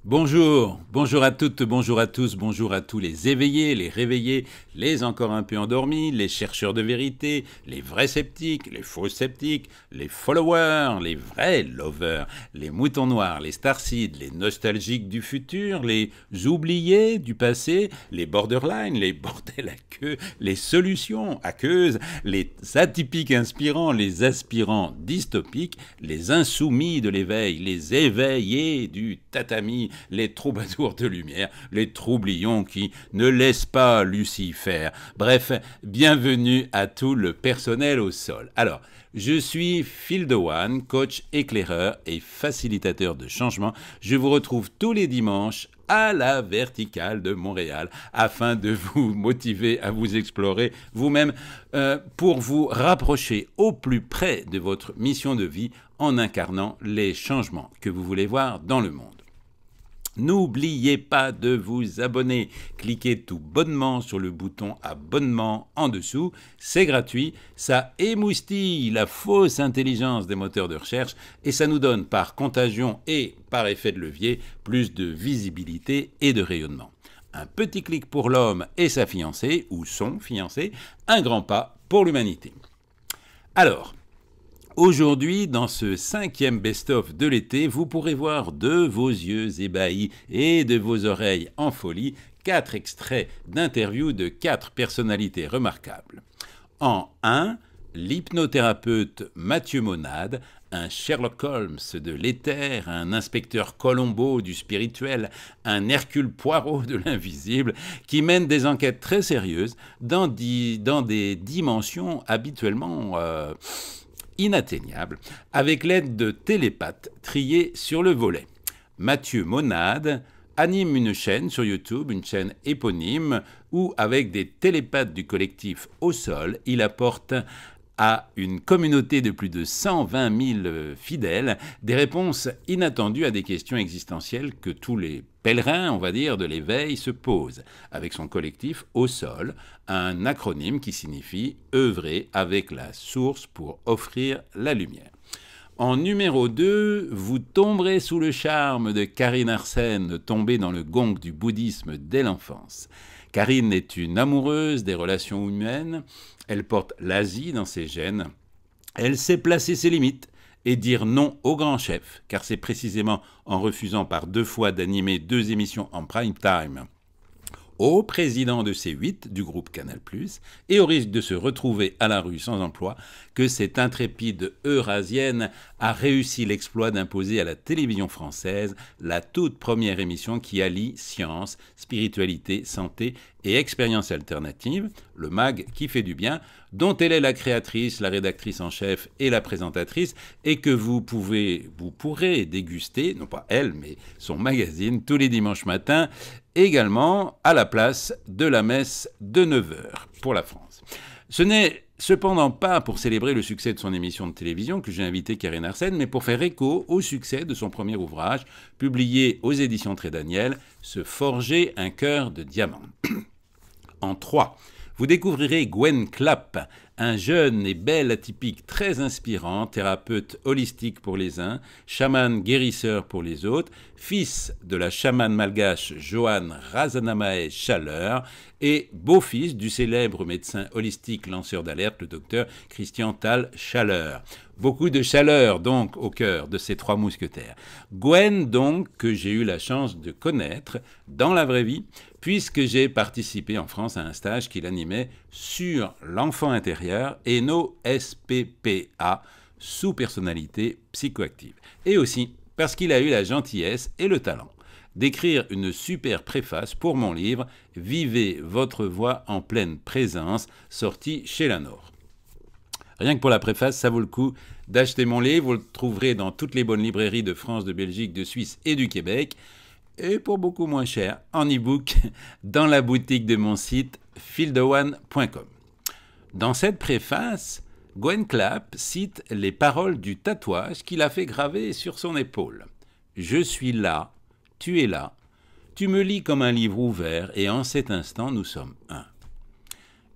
Bonjour, bonjour à toutes, bonjour à tous, bonjour à tous les éveillés, les réveillés, les encore un peu endormis, les chercheurs de vérité, les vrais sceptiques, les faux sceptiques, les followers, les vrais lovers, les moutons noirs, les starseeds, les nostalgiques du futur, les oubliés du passé, les borderline, les bordels à queue, les solutions aqueuses, les atypiques inspirants, les aspirants dystopiques, les insoumis de l'éveil, les éveillés du tatami, les troubadours de lumière, les troublions qui ne laissent pas Lucifer. Bref, bienvenue à tout le personnel au sol. Alors, je suis Phil Dewan, coach éclaireur et facilitateur de changement. Je vous retrouve tous les dimanches à la verticale de Montréal afin de vous motiver à vous explorer vous-même pour vous rapprocher au plus près de votre mission de vie en incarnant les changements que vous voulez voir dans le monde. N'oubliez pas de vous abonner. Cliquez tout bonnement sur le bouton abonnement en dessous. C'est gratuit. Ça émoustille la fausse intelligence des moteurs de recherche et ça nous donne par contagion et par effet de levier plus de visibilité et de rayonnement. Un petit clic pour l'homme et sa fiancée ou son fiancé. Un grand pas pour l'humanité. Alors, aujourd'hui, dans ce 5e best-of de l'été, vous pourrez voir de vos yeux ébahis et de vos oreilles en folie 4 extraits d'interviews de 4 personnalités remarquables. En 1, l'hypnothérapeute Mathieu Monade, un Sherlock Holmes de l'éther, un inspecteur Colombo du spirituel, un Hercule Poirot de l'invisible, qui mène des enquêtes très sérieuses dans des dimensions habituellement inatteignable, avec l'aide de télépathes triés sur le volet. Mathieu Monade anime une chaîne sur YouTube, une chaîne éponyme, où, avec des télépathes du collectif Au Sol, il apporte à une communauté de plus de 120 000 fidèles des réponses inattendues à des questions existentielles que tous les pèlerins, on va dire, de l'éveil se posent, avec son collectif Au Sol, un acronyme qui signifie « œuvrer avec la source pour offrir la lumière ». En numéro 2, vous tomberez sous le charme de Karine Arsène, tombée dans le gong du bouddhisme dès l'enfance. Karine est une amoureuse des relations humaines, elle porte l'Asie dans ses gènes, elle sait placer ses limites et dire non au grand chef, car c'est précisément en refusant par 2 fois d'animer 2 émissions en prime time au président de C8 du groupe Canal+, et au risque de se retrouver à la rue sans emploi, que cette intrépide eurasienne a réussi l'exploit d'imposer à la télévision française la toute première émission qui allie science, spiritualité, santé et expérience alternative, le MAG qui fait du bien, dont elle est la créatrice, la rédactrice en chef et la présentatrice, et que vous pourrez déguster, non pas elle, mais son magazine, tous les dimanches matins, également à la place de la messe de 9h pour la France. Ce n'est cependant pas pour célébrer le succès de son émission de télévision que j'ai invité Karine Arsène, mais pour faire écho au succès de son premier ouvrage, publié aux éditions Très Daniel, Se forger un cœur de diamant. En 3, vous découvrirez Gwen Clapp, un jeune et bel atypique très inspirant, thérapeute holistique pour les uns, chaman guérisseur pour les autres, fils de la chamane malgache Joanne Razanamae Chaleur et beau-fils du célèbre médecin holistique lanceur d'alerte, le docteur Christian Tal Chaleur. Beaucoup de chaleur donc au cœur de ces 3 mousquetaires. Gwen donc que j'ai eu la chance de connaître dans la vraie vie, puisque j'ai participé en France à un stage qu'il animait sur l'enfant intérieur et nos SPPA, sous-personnalité psychoactive. Et aussi parce qu'il a eu la gentillesse et le talent d'écrire une super préface pour mon livre « Vivez votre voix en pleine présence » sorti chez Lanor. Rien que pour la préface, ça vaut le coup d'acheter mon livre. Vous le trouverez dans toutes les bonnes librairies de France, de Belgique, de Suisse et du Québec. Et pour beaucoup moins cher, en e-book, dans la boutique de mon site phildewan.com. Dans cette préface, Gwen Clapp cite les paroles du tatouage qu'il a fait graver sur son épaule. « Je suis là, tu es là, tu me lis comme un livre ouvert et en cet instant nous sommes un. »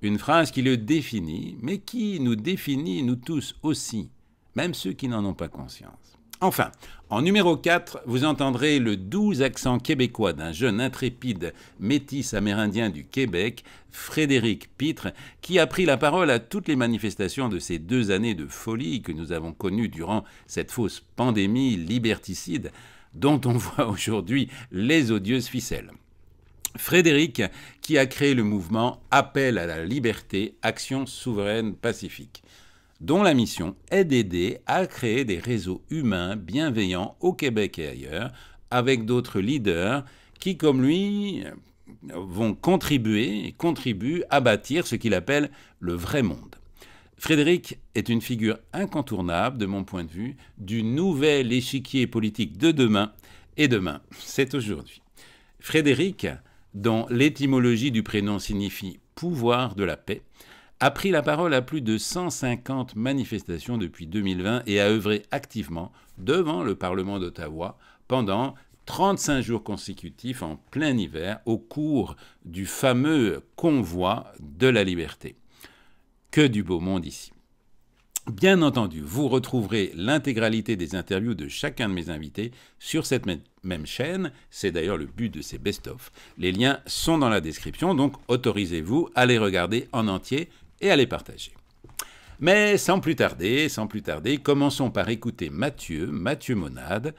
Une phrase qui le définit, mais qui nous définit nous tous aussi, même ceux qui n'en ont pas conscience. Enfin, en numéro 4, vous entendrez le doux accent québécois d'un jeune intrépide métis amérindien du Québec, Frédéric Pitre, qui a pris la parole à toutes les manifestations de ces 2 années de folie que nous avons connues durant cette fausse pandémie liberticide dont on voit aujourd'hui les odieuses ficelles. Frédéric, qui a créé le mouvement Appel à la liberté, action souveraine pacifique, dont la mission est d'aider à créer des réseaux humains bienveillants au Québec et ailleurs, avec d'autres leaders qui, comme lui, vont contribuer et contribuent à bâtir ce qu'il appelle le vrai monde. Frédéric est une figure incontournable, de mon point de vue, du nouvel échiquier politique de demain, et demain, c'est aujourd'hui. Frédéric, dont l'étymologie du prénom signifie pouvoir de la paix, a pris la parole à plus de 150 manifestations depuis 2020 et a œuvré activement devant le Parlement d'Ottawa pendant 35 jours consécutifs en plein hiver au cours du fameux convoi de la liberté. Que du beau monde ici. Bien entendu, vous retrouverez l'intégralité des interviews de chacun de mes invités sur cette même chaîne. C'est d'ailleurs le but de ces best-of. Les liens sont dans la description, donc autorisez-vous à les regarder en entier et à les partager. Mais sans plus tarder, commençons par écouter Mathieu Monade.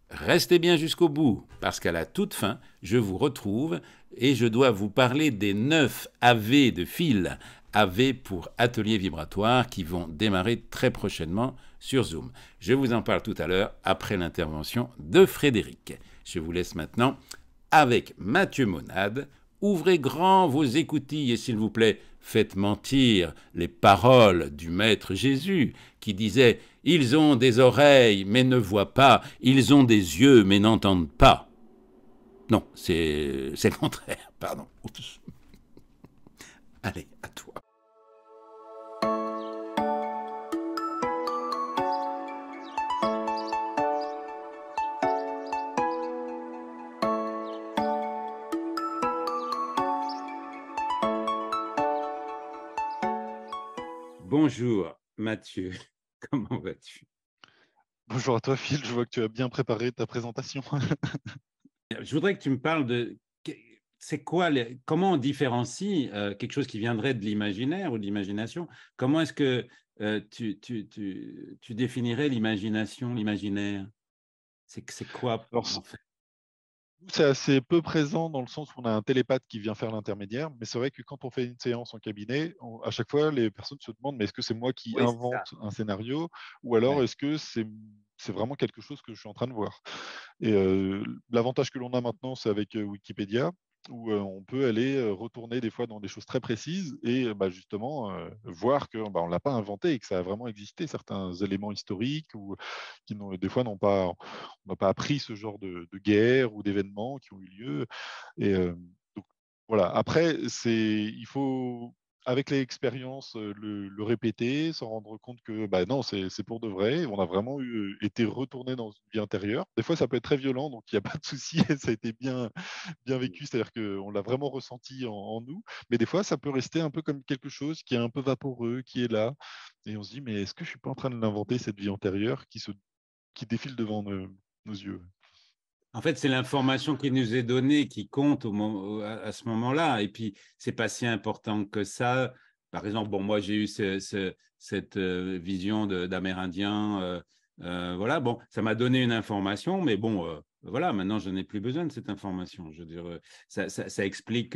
Restez bien jusqu'au bout, parce qu'à la toute fin, je vous retrouve et je dois vous parler des 9 AV de fil, AV pour Atelier Vibratoire, qui vont démarrer très prochainement sur Zoom. Je vous en parle tout à l'heure, après l'intervention de Frédéric. Je vous laisse maintenant avec Mathieu Monade. Ouvrez grand vos écoutilles et s'il vous plaît, faites mentir les paroles du Maître Jésus qui disait « Ils ont des oreilles mais ne voient pas, ils ont des yeux mais n'entendent pas ». Non, c'est le contraire, pardon. Oups. Allez, à toi. Bonjour Mathieu, comment vas-tu? Bonjour à toi Phil, je vois que tu as bien préparé ta présentation. Je voudrais que tu me parles de c'est quoi, comment on différencie quelque chose qui viendrait de l'imaginaire ou de l'imagination? Comment est-ce que tu définirais l'imagination, l'imaginaire? C'est quoi Alors, en fait? c'est assez peu présent dans le sens où on a un télépathe qui vient faire l'intermédiaire, mais c'est vrai que quand on fait une séance en cabinet, à chaque fois, les personnes se demandent, mais est-ce que c'est moi qui Oui, c'est ça. invente un scénario ou alors Ouais. est-ce que c'est vraiment quelque chose que je suis en train de voir? Et l'avantage que l'on a maintenant, c'est avec Wikipédia, où on peut aller retourner des fois dans des choses très précises et justement voir qu'on ne l'a pas inventé et que ça a vraiment existé, certains éléments historiques ou qui des fois on n'a pas appris ce genre de guerre ou d'événements qui ont eu lieu. Et donc, voilà. Après, il faut avec l'expérience, le répéter, se rendre compte que, non, c'est pour de vrai. On a vraiment été retourné dans une vie intérieure. Des fois, ça peut être très violent, donc il y a pas de souci, ça a été bien vécu, c'est-à-dire qu'on l'a vraiment ressenti en nous. Mais des fois, ça peut rester un peu comme quelque chose qui est un peu vaporeux, qui est là et on se dit: «Mais est-ce que je suis pas en train de l'inventer cette vie antérieure qui défile devant nos yeux?» En fait, c'est l'information qui nous est donnée qui compte à ce moment-là. Et puis, c'est pas si important que ça. Par exemple, bon, moi, j'ai eu cette vision d'Amérindien. Voilà, bon, ça m'a donné une information, mais bon, voilà, maintenant, je n'ai plus besoin de cette information. Je veux dire, ça explique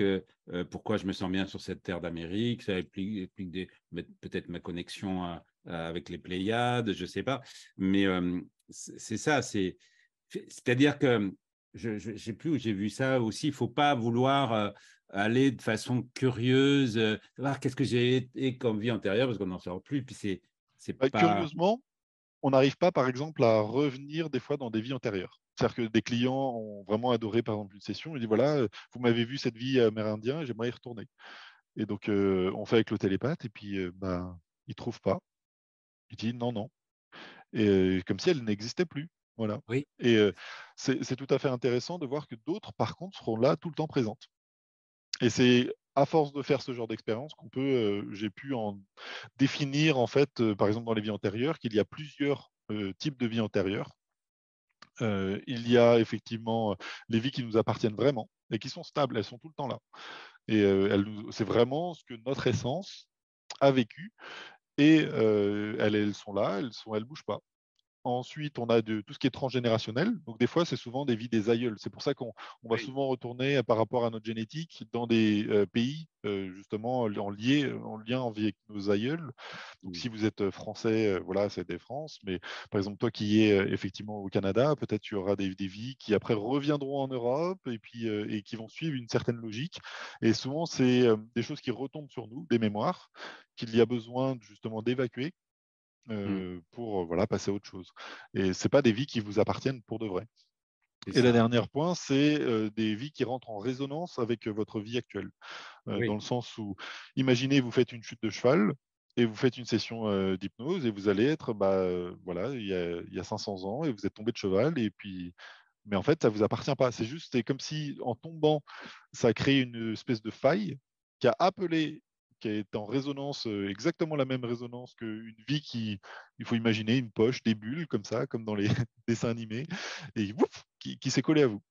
pourquoi je me sens bien sur cette terre d'Amérique. Ça explique peut-être ma connexion avec les Pléiades, je sais pas. Mais c'est ça, c'est-à-dire que je ne sais plus où j'ai vu ça aussi, il ne faut pas vouloir aller de façon curieuse, savoir qu'est-ce que j'ai été comme vie antérieure, parce qu'on n'en sort plus, puis c'est pas... Curieusement, on n'arrive pas, par exemple, à revenir des fois dans des vies antérieures. C'est-à-dire que des clients ont vraiment adoré, par exemple, une session. Ils disent, voilà, vous m'avez vu cette vie amérindien, j'aimerais y retourner. Et donc, on fait avec le télépathe et puis, il ne trouve pas. Il dit non, non. Et comme si elle n'existait plus. Voilà. Oui, Et c'est tout à fait intéressant de voir que d'autres, par contre, seront là tout le temps présentes. Et c'est à force de faire ce genre d'expérience qu'on peut, j'ai pu en définir, en fait, par exemple, dans les vies antérieures, qu'il y a plusieurs types de vies antérieures Il y a effectivement les vies qui nous appartiennent vraiment et qui sont stables, elles sont tout le temps là. Et c'est vraiment ce que notre essence a vécu et elles sont là, elles bougent pas. Ensuite, on a tout ce qui est transgénérationnel. Donc, des fois, c'est souvent des vies des aïeuls. C'est pour ça qu'on va Oui. souvent retourner par rapport à notre génétique dans des pays, justement, en lien avec nos aïeuls. Donc, Mm. si vous êtes français, voilà, c'est des France. Mais par exemple, toi qui es effectivement au Canada, peut-être tu auras des vies qui après reviendront en Europe et puis et qui vont suivre une certaine logique. Et souvent, c'est des choses qui retombent sur nous, des mémoires qu'il y a besoin justement d'évacuer Mm. pour voilà, passer à autre chose. Et ce pas des vies qui vous appartiennent pour de vrai. C'est Et le ça. dernier point, c'est des vies qui rentrent en résonance avec votre vie actuelle. Dans Oui. le sens où, imaginez, vous faites une chute de cheval et vous faites une session d'hypnose et vous allez être, voilà, il y a 500 ans et vous êtes tombé de cheval et puis, mais en fait, ça vous appartient pas. C'est comme si en tombant, ça a créé une espèce de faille qui a appelé, qui est en résonance, exactement la même résonance qu'une vie il faut imaginer une poche, des bulles comme ça, comme dans les dessins animés, et ouf, qui s'est collé à vous.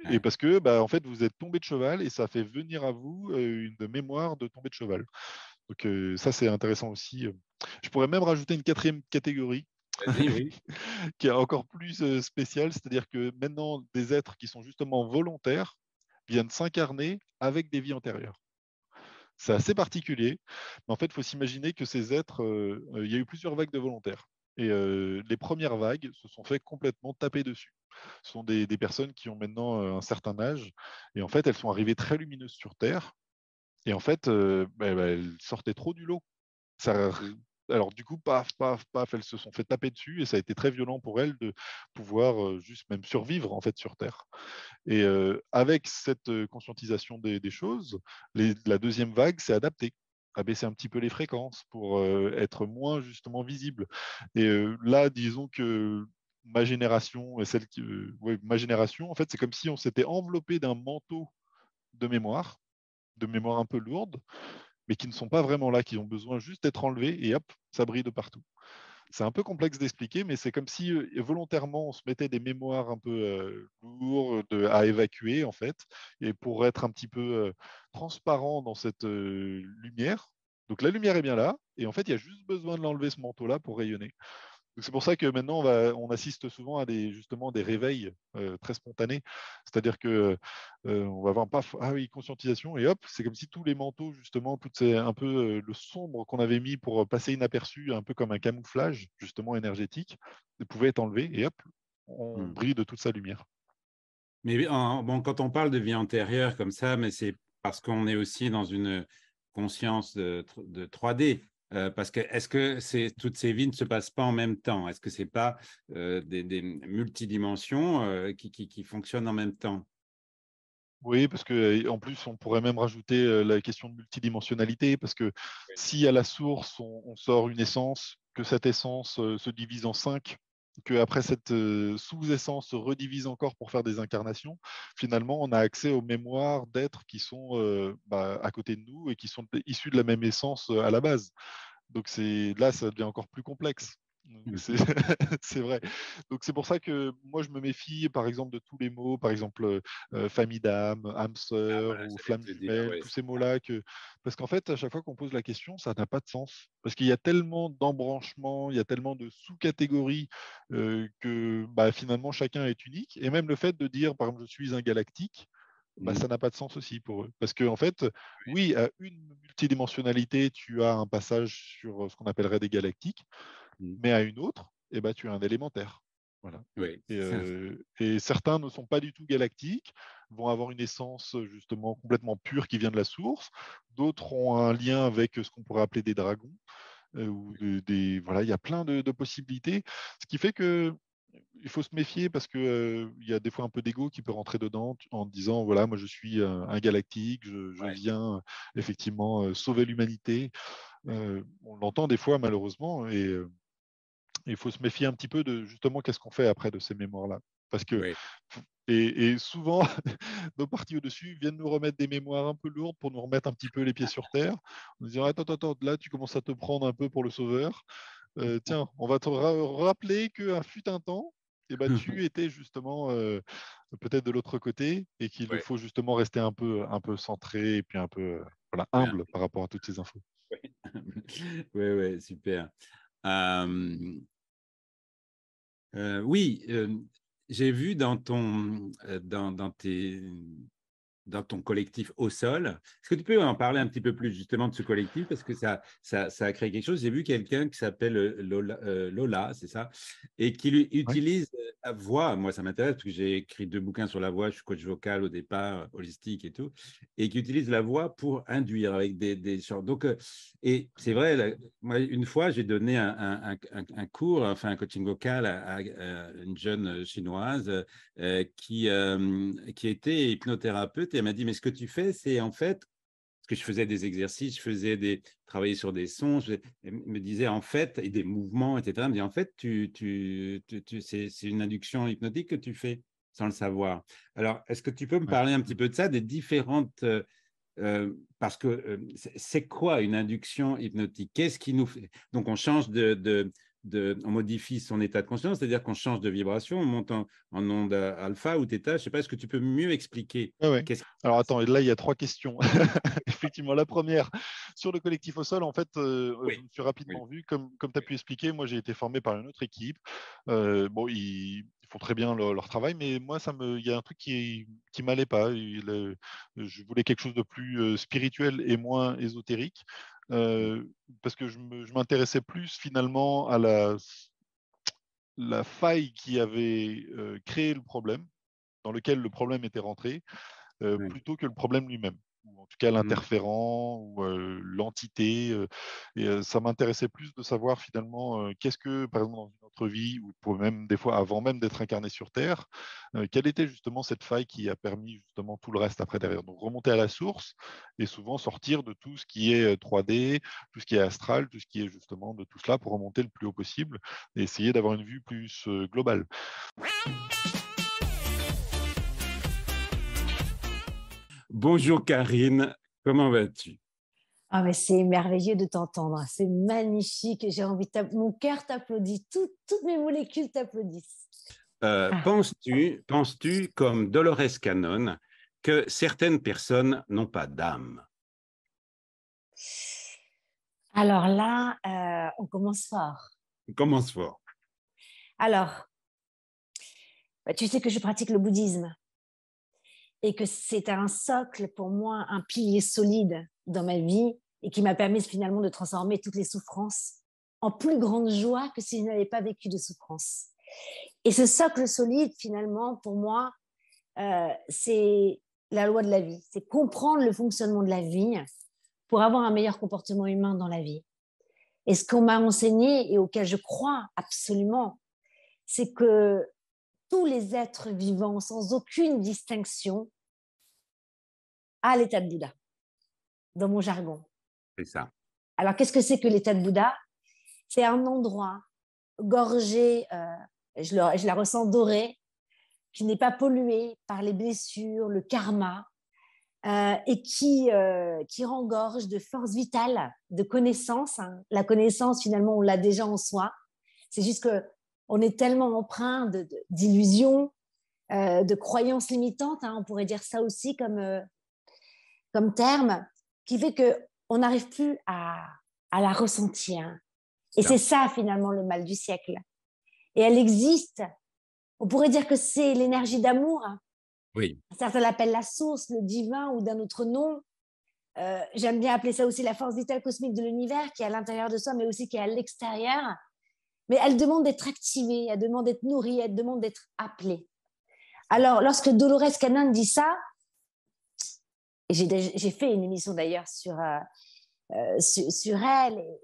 Et Ouais. parce que, bah, en fait, vous êtes tombé de cheval et ça fait venir à vous une mémoire de tomber de cheval. Donc ça, c'est intéressant aussi. Je pourrais même rajouter une quatrième catégorie Vas-y, oui. qui est encore plus spéciale, c'est-à-dire que maintenant, des êtres qui sont justement volontaires viennent s'incarner avec des vies antérieures. C'est assez particulier, mais en fait, il faut s'imaginer que ces êtres, il y a eu plusieurs vagues de volontaires. Et les premières vagues se sont fait complètement taper dessus. Ce sont des personnes qui ont maintenant un certain âge, et en fait, elles sont arrivées très lumineuses sur Terre, et en fait, elles sortaient trop du lot. Ça, alors du coup, paf, paf, paf, elles se sont fait taper dessus, et ça a été très violent pour elles de pouvoir juste même survivre en fait sur Terre. Et avec cette conscientisation des choses, la deuxième vague s'est adaptée, à baisser un petit peu les fréquences pour être moins justement visible. Et là, disons que ma génération, ouais, ma génération, en fait, c'est comme si on s'était enveloppé d'un manteau de mémoire un peu lourde, mais qui ne sont pas vraiment là, qui ont besoin juste d'être enlevés et hop, ça brille de partout. C'est un peu complexe d'expliquer, mais c'est comme si volontairement on se mettait des mémoires un peu lourdes à évacuer, en fait, et pour être un petit peu transparent dans cette lumière. Donc la lumière est bien là, et en fait, il y a juste besoin de l'enlever ce manteau-là pour rayonner. Donc c'est pour ça que maintenant, on assiste souvent à justement des réveils très spontanés. C'est-à-dire que on va avoir paf, ah oui, conscientisation, et hop, c'est comme si tous les manteaux, justement, un peu le sombre qu'on avait mis pour passer inaperçu, un peu comme un camouflage, justement énergétique, pouvait être enlevé, et hop, on Mm. brille de toute sa lumière. Mais bon, quand on parle de vie antérieure comme ça, mais c'est parce qu'on est aussi dans une conscience de 3D. Parce que est-ce que toutes ces vies ne se passent pas en même temps? Est-ce que c'est pas des multidimensions qui fonctionnent en même temps? Oui, parce que en plus, on pourrait même rajouter la question de multidimensionnalité, parce que si à la source, on sort une essence, que cette essence se divise en cinq, que après cette sous-essence se redivise encore pour faire des incarnations, finalement, on a accès aux mémoires d'êtres qui sont à côté de nous et qui sont issus de la même essence à la base. Donc là, ça devient encore plus complexe. Donc, c'est Mhm. c'est vrai. Donc c'est pour ça que moi je me méfie, par exemple, de tous les mots, par exemple famille d'âme, âme Ah, sœur voilà, ou j'allais flamme te dire, jumelle, ouais, tous c'est ces ça. mots-là parce qu'en fait à chaque fois qu'on pose la question, ça n'a pas de sens. Parce qu'il y a tellement d'embranchements, il y a tellement de sous-catégories que finalement chacun est unique. Et même le fait de dire, par exemple, je suis un galactique, Mm. ça n'a pas de sens aussi pour eux. Parce qu'en fait, oui, à une multidimensionnalité, tu as un passage sur ce qu'on appellerait des galactiques, Mm. mais à une autre, tu as un élémentaire. Voilà. Oui, Et, c'est ça. certains ne sont pas du tout galactiques, vont avoir une essence justement complètement pure qui vient de la source. D'autres ont un lien avec ce qu'on pourrait appeler des dragons. Voilà, il y a plein de possibilités. Ce qui fait que il faut se méfier parce que il y a des fois un peu d'ego qui peut rentrer dedans en disant voilà, moi je suis un galactique, je Ouais. viens effectivement sauver l'humanité. On l'entend des fois malheureusement et il faut se méfier un petit peu de justement qu'est-ce qu'on fait après de ces mémoires-là. Parce que Oui. et souvent nos parties au-dessus viennent nous remettre des mémoires un peu lourdes pour nous remettre un petit peu les pieds sur terre, en nous disant attends, attends, là tu commences à te prendre un peu pour le sauveur. Tiens, on va te rappeler qu'un fut un temps, et bah, tu étais justement peut-être de l'autre côté et qu'il Ouais, faut justement rester un peu centré et puis un peu voilà, ouais, humble par rapport à toutes ces infos. ouais, ouais, super. Euh, oui, j'ai vu dans ton collectif Au Sol. Est-ce que tu peux en parler un petit peu plus justement de ce collectif parce que ça a créé quelque chose. J'ai vu quelqu'un qui s'appelle Lola, c'est ça, et qui Ouais. utilise la voix. Moi, ça m'intéresse parce que j'ai écrit 2 bouquins sur la voix. Je suis coach vocal au départ, holistique et tout, et qui utilise la voix pour induire avec des chants. Donc, et c'est vrai, moi, une fois, j'ai donné un cours, enfin un coaching vocal à une jeune chinoise qui était hypnothérapeute et elle m'a dit, mais ce que tu fais, c'est en fait, parce que je faisais des exercices, travailler sur des sons, elle me disait en fait, et des mouvements, etc. Elle me dit, en fait, c'est une induction hypnotique que tu fais sans le savoir. Alors, est-ce que tu peux me Ouais. parler un petit peu de ça, des différentes parce que c'est quoi une induction hypnotique? Qu'est-ce qui nous fait? Donc, on change on modifie son état de conscience, c'est-à-dire qu'on change de vibration, on monte en onde alpha ou theta. Je ne sais pas, est-ce que tu peux mieux expliquer Ouais, ouais. qu'est-ce qui se Alors passe? attends, et là il y a trois questions. Effectivement, la première, sur le collectif au sol, en fait, je Oui, me suis oui, rapidement vu, comme tu as oui. pu expliquer, moi j'ai été formé par une autre équipe. Bon, ils font très bien leur travail, mais moi, il y a un truc qui m'allait pas. Je voulais quelque chose de plus spirituel et moins ésotérique, euh, parce que je m'intéressais plus finalement à la faille qui avait créé le problème, dans lequel le problème était rentré Oui. plutôt que le problème lui-même, ou en tout cas Mm. l'interférent ou l'entité. Et ça m'intéressait plus de savoir finalement qu'est-ce que, par exemple, dans une autre vie, ou pour même des fois avant même d'être incarné sur Terre, quelle était justement cette faille qui a permis justement tout le reste après derrière. Donc remonter à la source et souvent sortir de tout ce qui est 3D, tout ce qui est astral, tout ce qui est justement de tout cela pour remonter le plus haut possible et essayer d'avoir une vue plus globale. Bonjour Karine, comment vas-tu? Ah, mais c'est merveilleux de t'entendre. C'est magnifique. J'ai envie mon cœur t'applaudit. Toutes mes molécules t'applaudissent. Ah. Penses-tu, comme Dolores Cannon, que certaines personnes n'ont pas d'âme? Alors là, on commence fort. Commence fort. Alors, bah, tu sais que je pratique le bouddhisme et que c'est un socle pour moi, un pilier solide dans ma vie et qui m'a permis finalement de transformer toutes les souffrances en plus grande joie que si je n'avais pas vécu de souffrance. Et ce socle solide, finalement, pour moi, c'est la loi de la vie. C'est comprendre le fonctionnement de la vie pour avoir un meilleur comportement humain dans la vie. Et ce qu'on m'a enseigné et auquel je crois absolument, c'est que tous les êtres vivants, sans aucune distinction, à l'état de Bouddha, dans mon jargon. C'est ça. Alors, qu'est-ce que c'est que l'état de Bouddha? C'est un endroit gorgé, je la ressens dorée, qui n'est pas pollué par les blessures, le karma, et qui rengorge de force vitale, de connaissance. Hein. La connaissance, finalement, on l'a déjà en soi. C'est juste que on est tellement empreint d'illusions, de croyances limitantes, hein, on pourrait dire ça aussi comme terme, qui fait qu'on n'arrive plus à la ressentir. Et Ça. c'est ça, finalement, le mal du siècle. Et elle existe. On pourrait dire que c'est l'énergie d'amour. Oui. Certains l'appellent la source, le divin ou d'un autre nom. J'aime bien appeler ça aussi la force vitale cosmique de l'univers qui est à l'intérieur de soi, mais aussi qui est à l'extérieur. Mais elle demande d'être activée, elle demande d'être nourrie, elle demande d'être appelée. Alors, lorsque Dolores Cannon dit ça, et j'ai fait une émission d'ailleurs sur elle,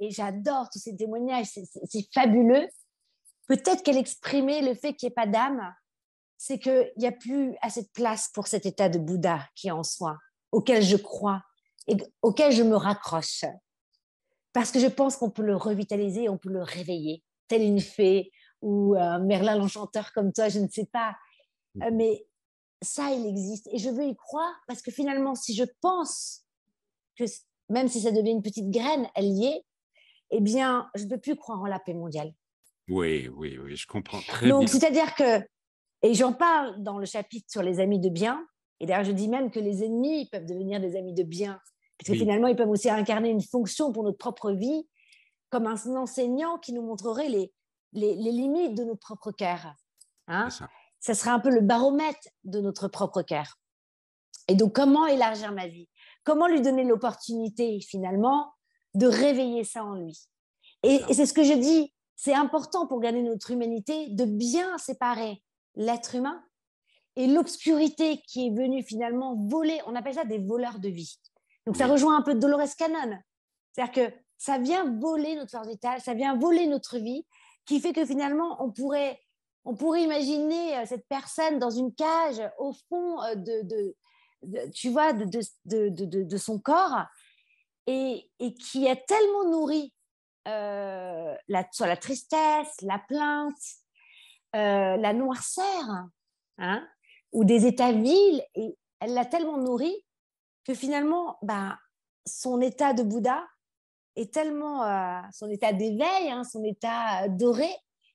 et j'adore tous ces témoignages, c'est fabuleux. Peut-être qu'elle exprimait le fait qu'il n'y ait pas d'âme, c'est qu'il n'y a plus assez de place pour cet état de Bouddha qui est en soi, auquel je crois et auquel je me raccroche. Parce que je pense qu'on peut le revitaliser, on peut le réveiller, telle une fée ou Merlin l'enchanteur comme toi, je ne sais pas. Mais ça, il existe. Et je veux y croire parce que finalement, si je pense que même si ça devient une petite graine, elle y est, eh bien, je ne peux plus croire en la paix mondiale. Oui, oui, oui, je comprends très Donc, bien. c'est-à-dire que, et j'en parle dans le chapitre sur les amis de bien, et d'ailleurs, je dis même que les ennemis peuvent devenir des amis de bien, parce que Oui, finalement, ils peuvent aussi incarner une fonction pour notre propre vie, comme un enseignant qui nous montrerait les limites de notre propre cœur. c'est Hein. ça. Ça serait un peu le baromètre de notre propre cœur. Et donc, comment élargir ma vie? Comment lui donner l'opportunité, finalement, de réveiller ça en lui? C'est Et ça. c'est ce que je dis, c'est important pour garder notre humanité de bien séparer l'être humain et l'obscurité qui est venue finalement voler. On appelle ça des voleurs de vie. Donc, ça Oui, rejoint un peu Dolores Cannon. C'est-à-dire que ça vient voler notre force vitale, ça vient voler notre vie, qui fait que finalement, on pourrait imaginer cette personne dans une cage au fond tu vois, de son corps et qui est tellement nourri sur la tristesse, la plainte, la noirceur, hein, ou des états vils, et elle l'a tellement nourri que finalement, bah, son état de Bouddha est tellement, son état d'éveil, hein, son état doré,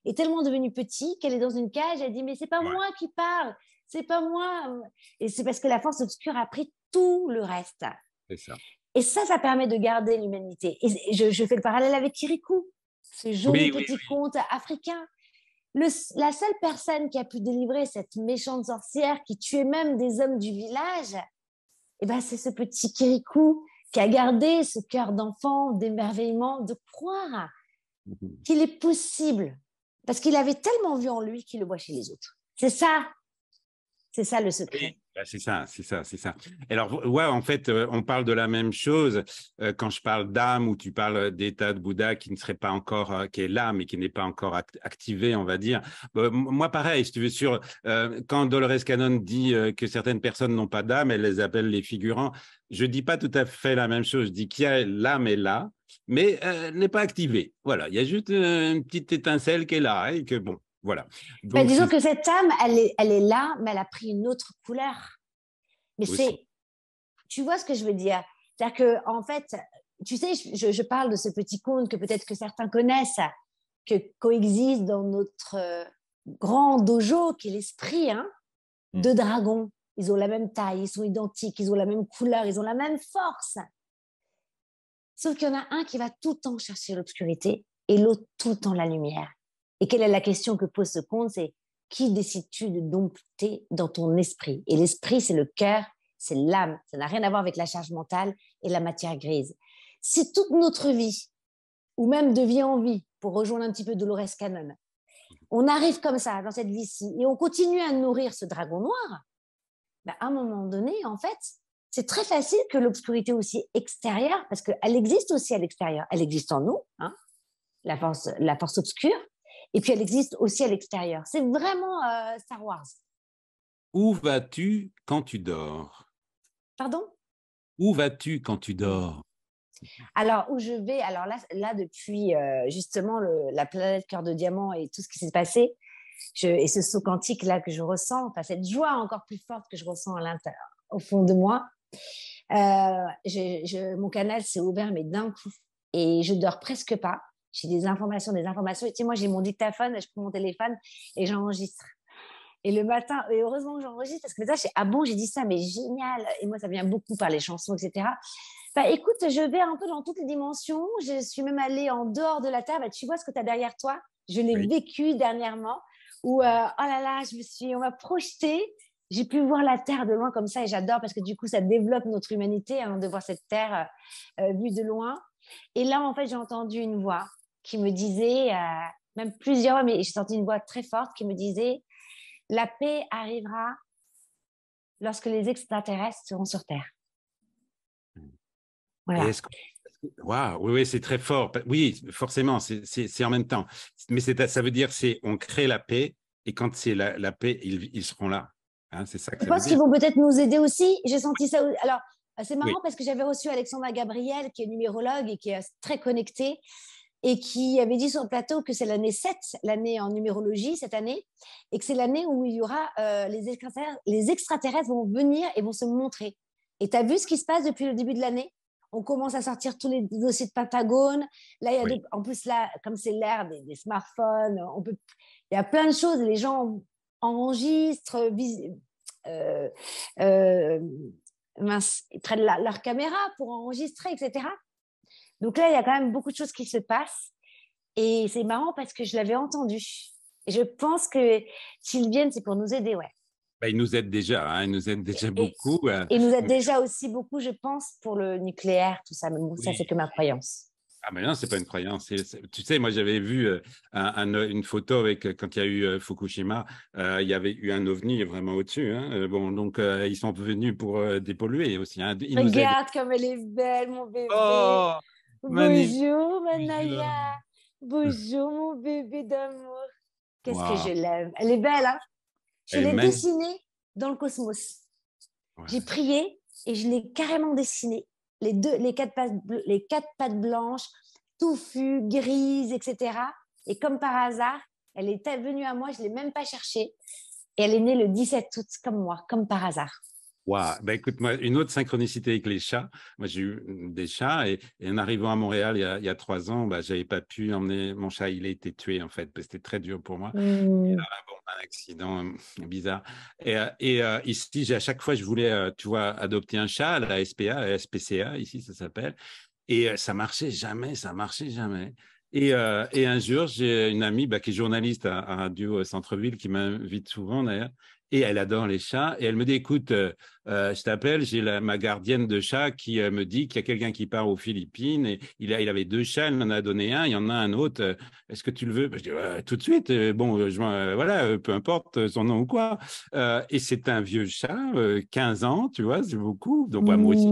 est tellement devenu petit qu'elle est dans une cage, elle dit, mais c'est pas ouais, moi qui parle, c'est pas moi. Et c'est parce que la force obscure a pris tout le reste. c'est ça. Et ça permet de garder l'humanité. Et je fais le parallèle avec Kirikou, ce joli Oui, oui, petit conte africain. La seule personne qui a pu délivrer cette méchante sorcière qui tuait même des hommes du village, eh ben, c'est ce petit Kirikou qui a gardé ce cœur d'enfant, d'émerveillement, de croire oui. qu'il est possible. Parce qu'il avait tellement vu en lui qu'il le voit chez les autres. C'est ça le secret. Oui, bah, c'est ça, c'est ça, c'est ça. Alors, ouais, en fait, on parle de la même chose quand je parle d'âme ou tu parles d'état de Bouddha qui ne serait pas encore, qui est là, mais qui n'est pas encore activé, on va dire. Moi, pareil, si tu veux, quand Dolores Cannon dit que certaines personnes n'ont pas d'âme, elle les appelle les figurants. Je dis pas tout à fait la même chose. Je dis qu'il y a l'âme est là, mais elle n'est pas activée. Voilà, il y a juste une petite étincelle qui est là et que bon, voilà. Ben, Donc, disons c'est que cette âme, elle est là, mais elle a pris une autre couleur. Mais aussi. tu vois ce que je veux dire? C'est-à-dire que, en fait, tu sais, je parle de ce petit conte que peut-être que certains connaissent, que coexiste dans notre grand dojo, qui est l'esprit, hein, Mm. deux dragons. Ils ont la même taille, ils sont identiques, ils ont la même couleur, ils ont la même force. Sauf qu'il y en a un qui va tout le temps chercher l'obscurité et l'autre tout le temps la lumière. Et quelle est la question que pose ce conte? C'est qui décides-tu de dompter dans ton esprit? Et l'esprit, c'est le cœur, c'est l'âme. Ça n'a rien à voir avec la charge mentale et la matière grise. Si toute notre vie, ou même de vie en vie, pour rejoindre un petit peu Dolores Cannon, on arrive comme ça dans cette vie-ci et on continue à nourrir ce dragon noir, ben à un moment donné, en fait, c'est très facile que l'obscurité aussi extérieure, parce qu'elle existe aussi à l'extérieur, elle existe en nous, hein, la force obscure, et puis elle existe aussi à l'extérieur. C'est vraiment Star Wars. Où vas-tu quand tu dors? Pardon? Où vas-tu quand tu dors? Alors, où je vais, alors là depuis justement la planète cœur de diamant et tout ce qui s'est passé, et ce saut quantique là que je ressens, enfin cette joie encore plus forte que je ressens à l'intérieur, au fond de moi, mon canal s'est ouvert, mais d'un coup. Et je dors presque pas. J'ai des informations. Et tu sais, moi, j'ai mon dictaphone, je prends mon téléphone et j'enregistre. Et le matin, et heureusement que j'enregistre, parce que là, ah bon, j'ai dit ça, mais génial. Et moi, ça vient beaucoup par les chansons, etc. Bah, écoute, je vais un peu dans toutes les dimensions. Je suis même allée en dehors de la Terre. Bah, tu vois ce que tu as derrière toi? Je l'ai Oui. vécu dernièrement, où, oh là là, on m'a projetée. J'ai pu voir la Terre de loin comme ça et j'adore parce que du coup, ça développe notre humanité, hein, de voir cette Terre vue de loin. Et là, en fait, j'ai entendu une voix qui me disait, même plusieurs, mais j'ai senti une voix très forte qui me disait, la paix arrivera lorsque les extraterrestres seront sur Terre. Et Voilà. est-ce que... Waouh, oui, oui, c'est très fort. Oui, forcément, c'est en même temps. Mais ça veut dire c'est on crée la paix et quand c'est la paix, ils seront là. Hein, c'est ça que Je ça veut pense qu'ils dire. vont peut-être nous aider aussi. J'ai senti ça. Alors, c'est Oui, marrant parce que j'avais reçu Alexandra Gabriel, qui est numérologue et qui est très connectée, et qui avait dit sur le plateau que c'est l'année 7, l'année en numérologie cette année, et que c'est l'année où il y aura les extraterrestres vont venir et vont se montrer. Et tu as vu ce qui se passe depuis le début de l'année? On commence à sortir tous les dossiers de Pentagone. Là, il y a Oui. en plus, là, comme c'est l'ère des smartphones, il y a plein de choses. Les gens enregistrent, euh, euh, ils prennent leur caméra pour enregistrer, etc. Donc là, il y a quand même beaucoup de choses qui se passent. Et c'est marrant parce que je l'avais entendu. Et je pense que s'ils viennent, c'est pour nous aider, ouais. Ben, il nous aide déjà, hein, il nous aide déjà Et beaucoup. il nous aide déjà aussi beaucoup, je pense, pour le nucléaire, tout ça. Mais bon, ça, Oui. c'est que ma croyance. Ah, mais non, c'est pas une croyance. Tu sais, moi, j'avais vu une photo avec, quand il y a eu Fukushima, il y avait eu un ovni vraiment au-dessus. Hein. Bon, donc, ils sont venus pour dépolluer aussi. Hein. Ils nous aident. Regarde comme elle est belle, mon bébé. Oh, magnifique. Bonjour, Manaya. Bonjour, mon bébé d'amour. Qu'est-ce que je Wow. l'aime. Elle est belle, hein? Je Elle est l'ai magnifique. dessinée dans le cosmos. Ouais. J'ai prié et je l'ai carrément dessinée. Les quatre pattes blanches, touffues, grises, etc. Et comme par hasard, elle est venue à moi, je ne l'ai même pas cherchée. Et elle est née le 17 août, comme moi, comme par hasard. Wow. Ben, écoute, moi, une autre synchronicité avec les chats. Moi, j'ai eu des chats et en arrivant à Montréal il y a 3 ans, ben, je n'avais pas pu emmener mon chat. Il a été tué, en fait. C'était très dur pour moi. Et là, bon, un accident bizarre. Ici, à chaque fois, je voulais, tu vois, adopter un chat, la SPA, la SPCA, ici, ça s'appelle. Et ça marchait jamais, ça marchait jamais. Et un jour, j'ai une amie qui est journaliste à Radio Centre-Ville qui m'invite souvent d'ailleurs. Et elle adore les chats. Et elle me dit, écoute, je t'appelle, j'ai ma gardienne de chat qui me dit qu'il y a quelqu'un qui part aux Philippines. Et il avait 2 chats, elle m'en a donné un, il y en a un autre. Est-ce que tu le veux? Je dis, ouais, tout de suite. Bon, voilà, peu importe son nom ou quoi. Et c'est un vieux chat, 15 ans, tu vois, c'est beaucoup. Donc, moi aussi.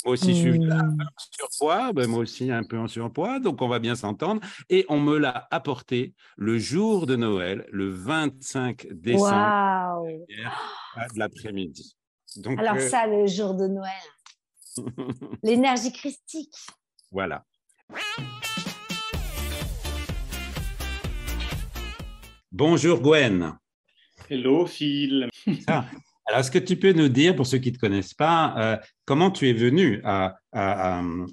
Moi aussi, je suis là, en surpoids, moi aussi un peu en surpoids, donc on va bien s'entendre. Et on me l'a apporté le jour de Noël, le 25 décembre, Waouh! de l'après-midi. Donc, Alors ça, le jour de Noël, l'énergie christique. voilà. Bonjour Gwen. Hello Phil. Ah, alors, est-ce que tu peux nous dire, pour ceux qui ne te connaissent pas, comment tu es venu à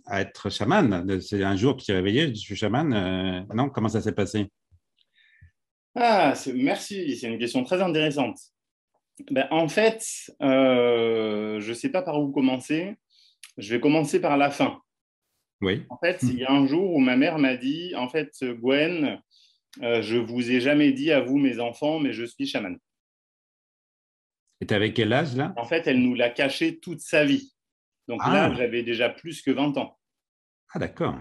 être chaman? C'est un jour tu t'es réveillé, je suis chaman. Non, comment ça s'est passé? Merci, c'est une question très intéressante. En fait, je ne sais pas par où commencer. Je vais commencer par la fin. Oui. En fait, il y a un jour où ma mère m'a dit, en fait, Gwen, je vous ai jamais dit à vous, mes enfants, mais je suis chaman. Et tu avais quel âge là? En fait, elle nous l'a caché toute sa vie. Donc là, Ah, j'avais déjà plus que 20 ans. ah d'accord.